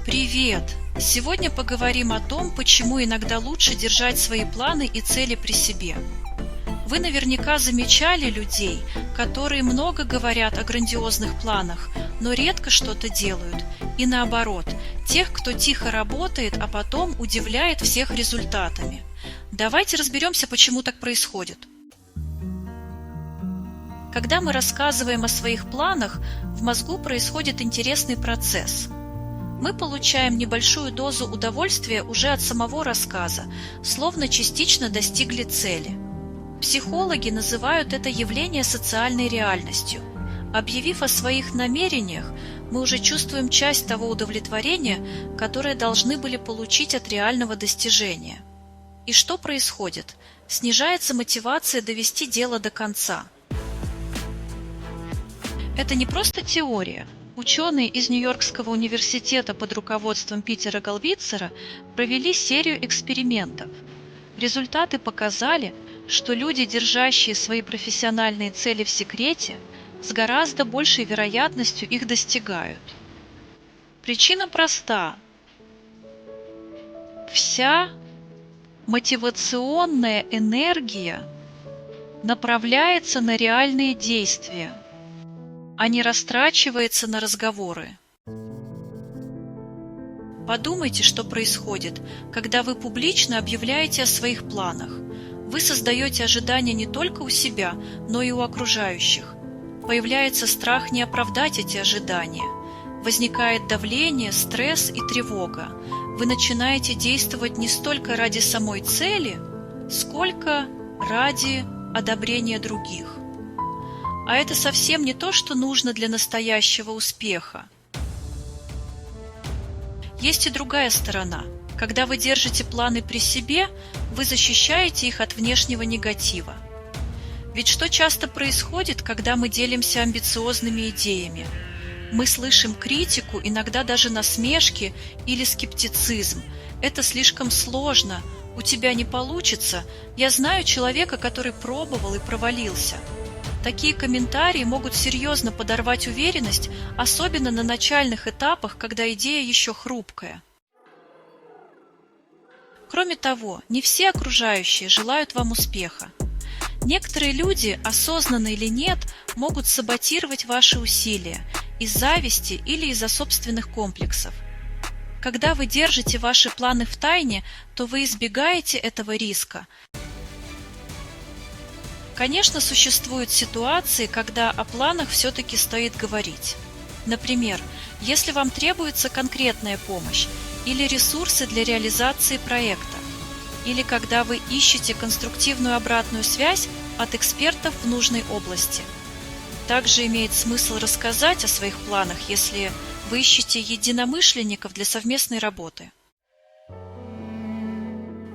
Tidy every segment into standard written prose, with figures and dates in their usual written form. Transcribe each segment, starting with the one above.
Привет! Сегодня поговорим о том, почему иногда лучше держать свои планы и цели при себе. Вы наверняка замечали людей, которые много говорят о грандиозных планах, но редко что-то делают, и наоборот, тех, кто тихо работает, а потом удивляет всех результатами. Давайте разберемся, почему так происходит. Когда мы рассказываем о своих планах, в мозгу происходит интересный процесс. Мы получаем небольшую дозу удовольствия уже от самого рассказа, словно частично достигли цели. Психологи называют это явление социальной реальностью. Объявив о своих намерениях, мы уже чувствуем часть того удовлетворения, которое должны были получить от реального достижения. И что происходит? Снижается мотивация довести дело до конца. Это не просто теория. Ученые из Нью-Йоркского университета под руководством Питера Голвицера провели серию экспериментов. Результаты показали, что люди, держащие свои профессиональные цели в секрете, с гораздо большей вероятностью их достигают. Причина проста. Вся мотивационная энергия направляется на реальные действия, а не растрачивается на разговоры. Подумайте, что происходит, когда вы публично объявляете о своих планах. Вы создаете ожидания не только у себя, но и у окружающих. Появляется страх не оправдать эти ожидания. Возникает давление, стресс и тревога. Вы начинаете действовать не столько ради самой цели, сколько ради одобрения других. А это совсем не то, что нужно для настоящего успеха. Есть и другая сторона. Когда вы держите планы при себе, вы защищаете их от внешнего негатива. Ведь что часто происходит, когда мы делимся амбициозными идеями? Мы слышим критику, иногда даже насмешки или скептицизм. Это слишком сложно, у тебя не получится, я знаю человека, который пробовал и провалился. Такие комментарии могут серьезно подорвать уверенность, особенно на начальных этапах, когда идея еще хрупкая. Кроме того, не все окружающие желают вам успеха. Некоторые люди, осознанно или нет, могут саботировать ваши усилия из зависти или из-за собственных комплексов. Когда вы держите ваши планы в тайне, то вы избегаете этого риска. Конечно, существуют ситуации, когда о планах все-таки стоит говорить. Например, если вам требуется конкретная помощь или ресурсы для реализации проекта, или когда вы ищете конструктивную обратную связь от экспертов в нужной области. Также имеет смысл рассказать о своих планах, если вы ищете единомышленников для совместной работы.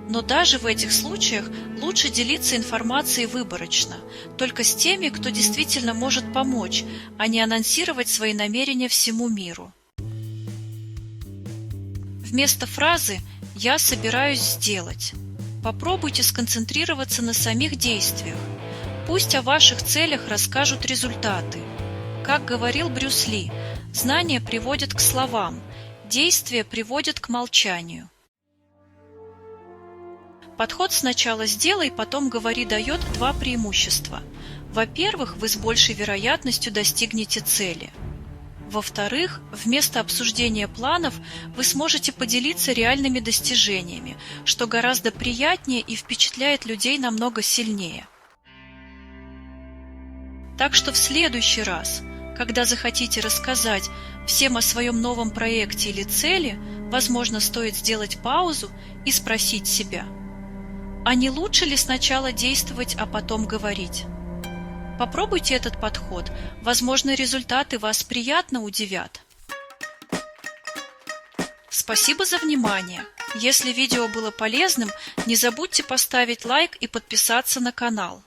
Но даже в этих случаях лучше делиться информацией выборочно, только с теми, кто действительно может помочь, а не анонсировать свои намерения всему миру. Вместо фразы «я собираюсь сделать» попробуйте сконцентрироваться на самих действиях. Пусть о ваших целях расскажут результаты. Как говорил Брюс Ли, знания приводят к словам, действия приводят к молчанию. Подход «сначала сделай, потом говори» дает два преимущества. Во-первых, вы с большей вероятностью достигнете цели. Во-вторых, вместо обсуждения планов вы сможете поделиться реальными достижениями, что гораздо приятнее и впечатляет людей намного сильнее. Так что в следующий раз, когда захотите рассказать всем о своем новом проекте или цели, возможно, стоит сделать паузу и спросить себя: а не лучше ли сначала действовать, а потом говорить? Попробуйте этот подход, возможно, результаты вас приятно удивят. Спасибо за внимание! Если видео было полезным, не забудьте поставить лайк и подписаться на канал.